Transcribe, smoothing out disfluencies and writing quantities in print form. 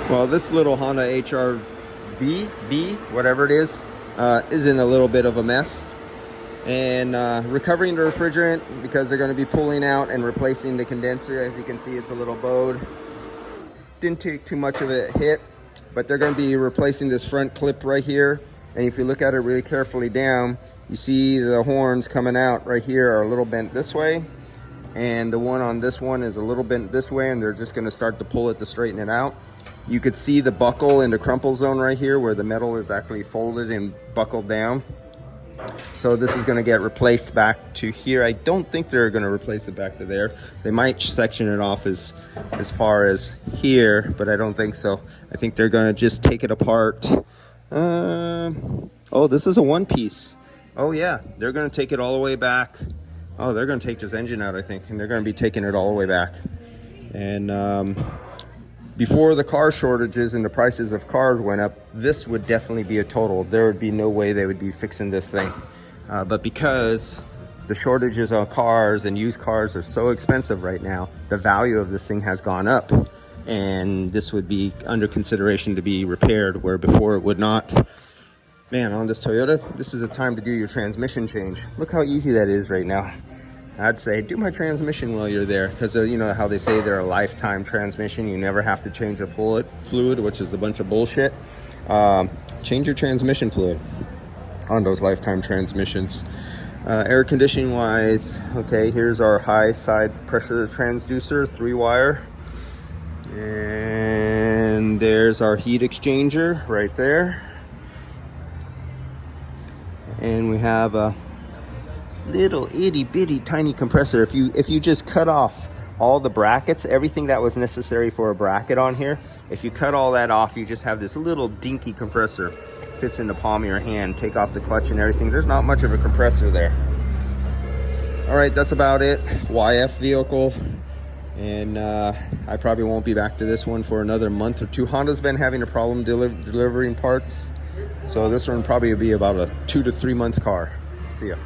Well, this little Honda HRV, whatever it is in a little bit of a mess. And recovering the refrigerant because they're going to be pulling out and replacing the condenser. As you can see, it's a little bowed. Didn't take too much of a hit, but they're going to be replacing this front clip right here. And if you look at it really carefully down, you see the horns coming out right here are a little bent this way. And the one on this one is a little bent this way, and they're just going to start to pull it to straighten it out. You could see the buckle in the crumple zone right here where the metal is actually folded and buckled down. So this is going to get replaced back to here. I don't think they're going to replace it back to there. They might section it off as far as here, but I don't think so. I think they're going to just take it apart. Oh, this is a one piece. Oh yeah, they're going to take it all the way back. Oh, they're going to take this engine out, I think, and they're going to be taking it all the way back. And before the car shortages and the prices of cars went up, this would definitely be a total. There would be no way they would be fixing this thing. But because the shortages on cars and used cars are so expensive right now, the value of this thing has gone up. And this would be under consideration to be repaired, where before it would not. Man, on this Toyota, this is the time to do your transmission change. Look how easy that is right now. I'd say do my transmission while you're there, because you know how they say they're a lifetime transmission. You never have to change the fluid, which is a bunch of bullshit. Change your transmission fluid on those lifetime transmissions. Air conditioning wise, okay, here's our high side pressure transducer, 3-wire. And there's our heat exchanger right there. And we have a little itty bitty tiny compressor. If you just cut off all the brackets, everything that was necessary for a bracket on here, if you cut all that off, you just have this little dinky compressor. Fits in the palm of your hand. Take off the clutch and everything. There's not much of a compressor there. All right, that's about it. YF vehicle. And I probably won't be back to this one for another month or two. Honda's been having a problem delivering parts, so this one probably will be about a 2 to 3 month car. See ya.